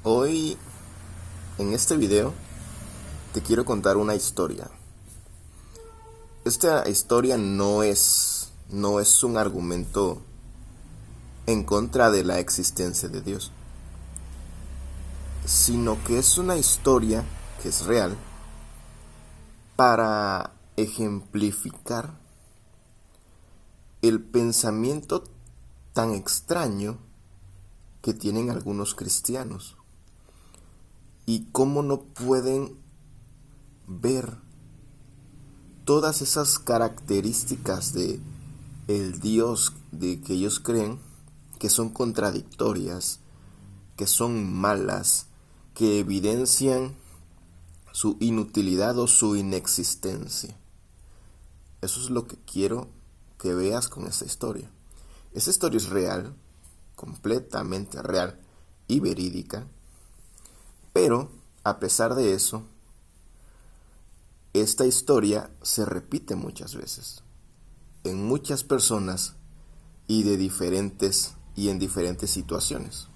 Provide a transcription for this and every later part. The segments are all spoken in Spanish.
Hoy, en este video, te quiero contar una historia. Esta historia no es un argumento en contra de la existencia de Dios, sino que es una historia que es real para ejemplificar el pensamiento tan extraño que tienen algunos cristianos y cómo no pueden ver todas esas características de el Dios de que ellos creen, que son contradictorias, que son malas, que evidencian su inutilidad o su inexistencia. Eso es lo que quiero que veas con esta historia. Esta historia es real, completamente real y verídica, pero a pesar de eso, esta historia se repite muchas veces, en muchas personas y en diferentes situaciones.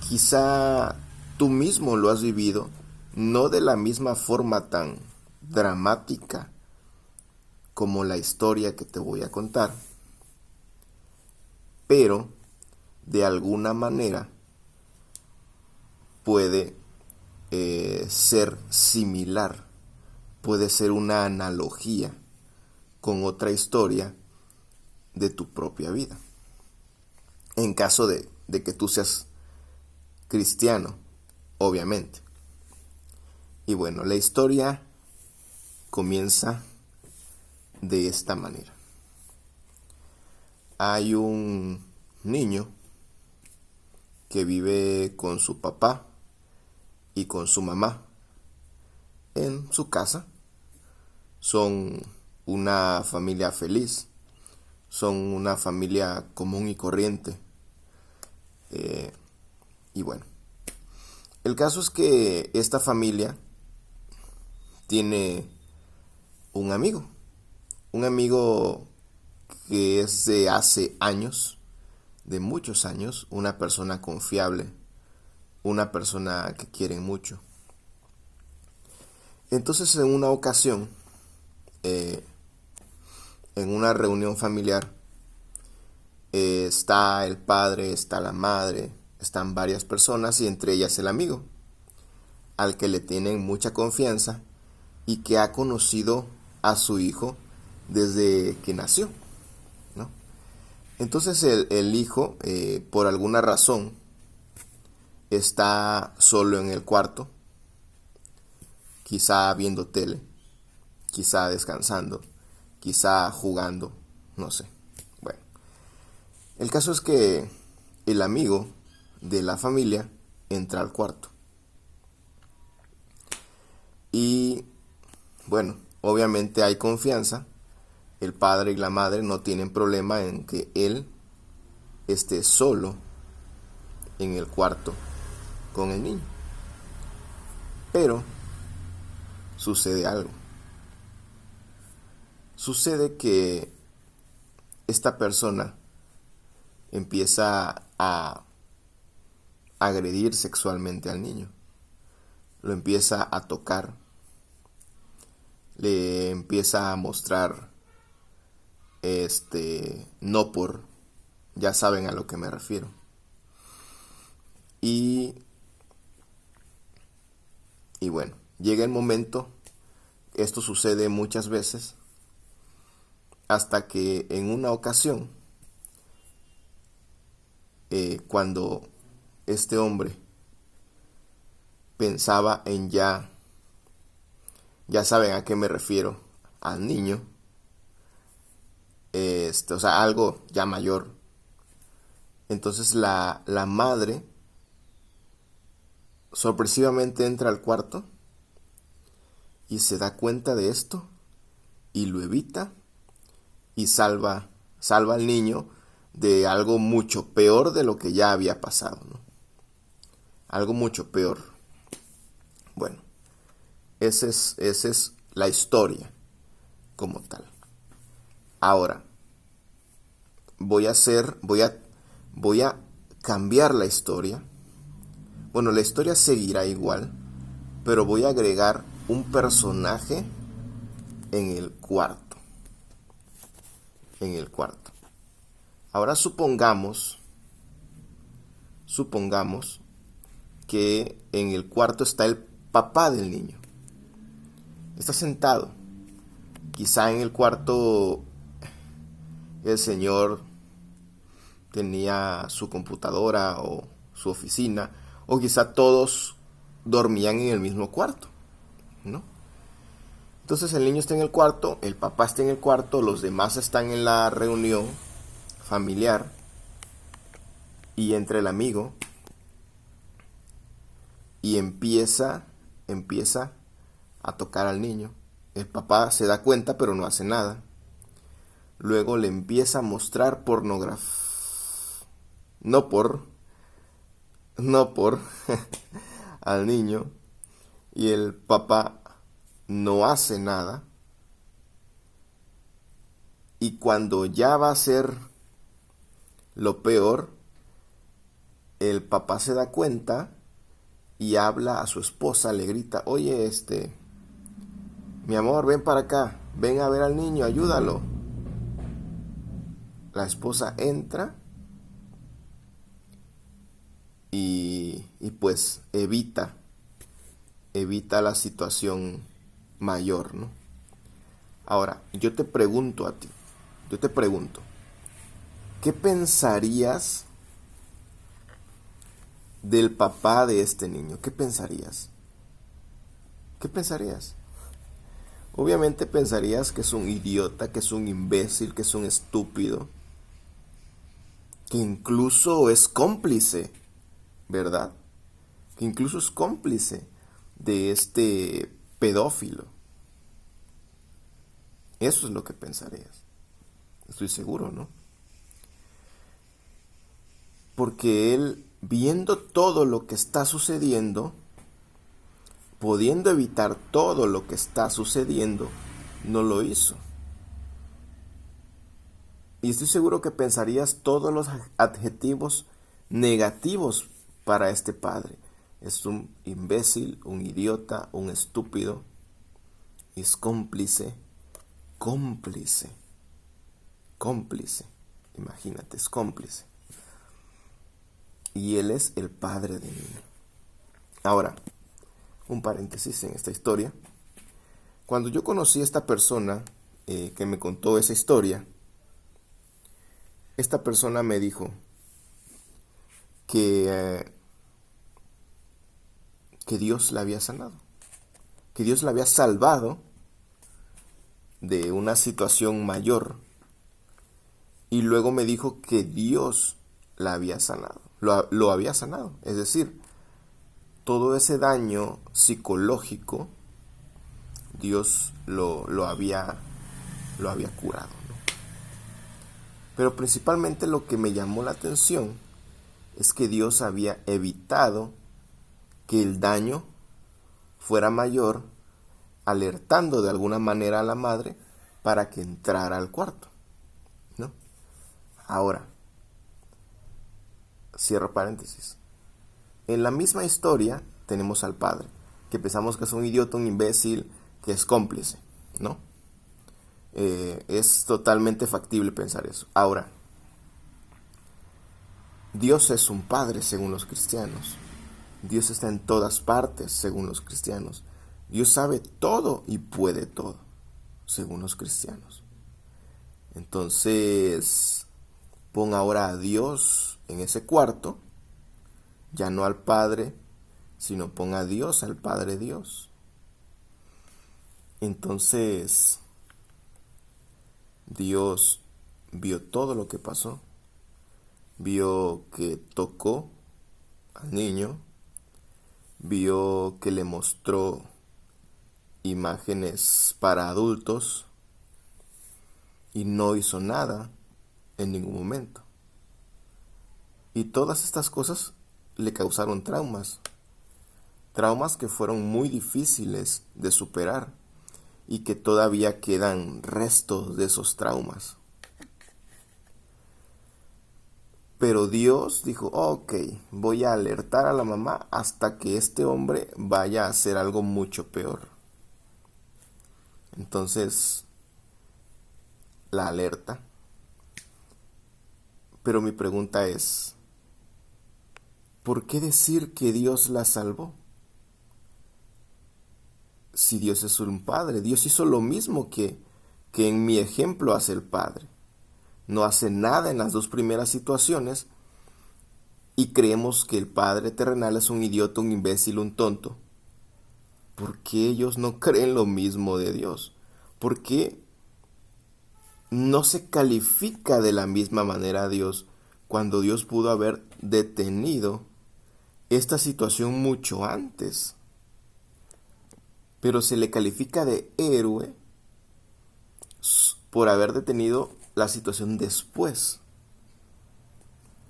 Quizá tú mismo lo has vivido, no de la misma forma tan dramática como la historia que te voy a contar, pero de alguna manera puede ser similar, puede ser una analogía con otra historia de tu propia vida. En caso de que tú seas cristiano, obviamente. Y bueno, la historia comienza de esta manera. Hay un niño que vive con su papá y con su mamá en su casa. Son una familia feliz, son una familia común y corriente. Y bueno, el caso es que esta familia tiene un amigo que es de hace años, de muchos años, una persona confiable, una persona que quieren mucho. Entonces en una ocasión, en una reunión familiar, está el padre, está la madre, están varias personas y entre ellas el amigo, al que le tienen mucha confianza y que ha conocido a su hijo desde que nació, ¿no? Entonces el hijo, por alguna razón, está solo en el cuarto, quizá viendo tele, quizá descansando, quizá jugando, no sé. Bueno, el caso es que el amigo de la familia entra al cuarto. Y bueno, obviamente hay confianza. El padre y la madre no tienen problema en que él esté solo en el cuarto con el niño. Pero sucede algo. Sucede que esta persona empieza a agredir sexualmente al niño. Lo empieza a tocar. Le empieza a mostrar no por, ya saben a lo que me refiero. Y bueno, llega el momento, esto sucede muchas veces, hasta que en una ocasión, cuando este hombre pensaba en ya saben a qué me refiero, al niño, o sea, algo ya mayor. Entonces la madre sorpresivamente entra al cuarto y se da cuenta de esto y lo evita y salva al niño de algo mucho peor de lo que ya había pasado, ¿no? Algo mucho peor. Bueno, esa es la historia como tal. Ahora, voy a cambiar la historia Bueno, la historia seguirá igual, pero voy a agregar un personaje en el cuarto. En el cuarto. Ahora supongamos que en el cuarto está el papá del niño. Está sentado. Quizá en el cuarto el señor tenía su computadora o su oficina, o quizá todos dormían en el mismo cuarto, ¿no? Entonces el niño está en el cuarto, el papá está en el cuarto, los demás están en la reunión familiar, y entra el amigo y empieza a tocar al niño. El papá se da cuenta pero no hace nada. Luego le empieza a mostrar pornografía. No por al niño, y el papá no hace nada. Y cuando ya va a ser lo peor, el papá se da cuenta y habla a su esposa, le grita: oye, mi amor, ven para acá, ven a ver al niño, ayúdalo. La esposa entra y pues evita la situación mayor, ¿no? Ahora, yo te pregunto a ti, ¿qué pensarías del papá de este niño? ¿Qué pensarías? ¿Qué pensarías? Obviamente pensarías que es un idiota, que es un imbécil, que es un estúpido, que incluso es cómplice, ¿verdad? Que incluso es cómplice de este pedófilo. Eso es lo que pensarías. Estoy seguro, ¿no? Porque él, viendo todo lo que está sucediendo, pudiendo evitar todo lo que está sucediendo, no lo hizo. Y estoy seguro que pensarías todos los adjetivos negativos para este padre. Es un imbécil, un idiota, un estúpido. Y es cómplice. Imagínate, es cómplice. Y él es el padre del niño. Ahora, un paréntesis en esta historia. Cuando yo conocí a esta persona que me contó esa historia, esta persona me dijo que Dios la había sanado, que Dios la había salvado de una situación mayor, y luego me dijo que Dios la había sanado, lo había sanado, es decir, todo ese daño psicológico Dios lo había curado, ¿no? Pero principalmente lo que me llamó la atención es que Dios había evitado que el daño fuera mayor, alertando de alguna manera a la madre para que entrara al cuarto, ¿no? Ahora, cierro paréntesis. En la misma historia tenemos al padre, que pensamos que es un idiota, un imbécil, que es cómplice, ¿no? Es totalmente factible pensar eso. Ahora, Dios es un padre según los cristianos. Dios está en todas partes según los cristianos. Dios sabe todo y puede todo según los cristianos. Entonces, pon ahora a Dios en ese cuarto, ya no al Padre, sino pon a Dios, al Padre Dios. Entonces, Dios vio todo lo que pasó, vio que tocó al niño, vio que le mostró imágenes para adultos y no hizo nada en ningún momento. Y todas estas cosas le causaron traumas que fueron muy difíciles de superar y que todavía quedan restos de esos traumas. Pero Dios dijo, ok, voy a alertar a la mamá hasta que este hombre vaya a hacer algo mucho peor. Entonces, la alerta. Pero mi pregunta es, ¿por qué decir que Dios la salvó? Si Dios es un padre, Dios hizo lo mismo que en mi ejemplo hace el padre. No hace nada en las dos primeras situaciones y creemos que el padre terrenal es un idiota, un imbécil, un tonto. ¿Por qué ellos no creen lo mismo de Dios? ¿Por qué no se califica de la misma manera a Dios cuando Dios pudo haber detenido esta situación mucho antes? Pero se le califica de héroe por haber detenido la situación después.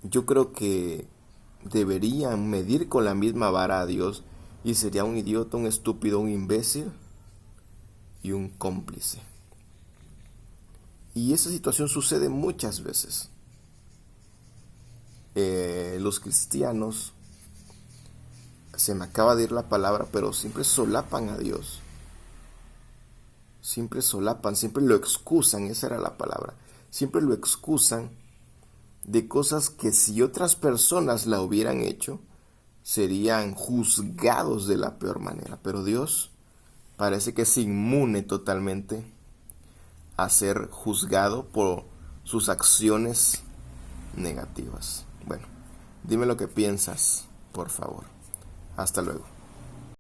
Yo creo que deberían medir con la misma vara a Dios y sería un idiota, un estúpido, un imbécil y un cómplice. Y esa situación sucede muchas veces. Los cristianos, se me acaba de ir la palabra, pero siempre solapan a Dios. Siempre solapan, siempre lo excusan, esa era la palabra. Siempre lo excusan de cosas que si otras personas la hubieran hecho, serían juzgados de la peor manera. Pero Dios parece que es inmune totalmente a ser juzgado por sus acciones negativas. Bueno, dime lo que piensas, por favor. Hasta luego.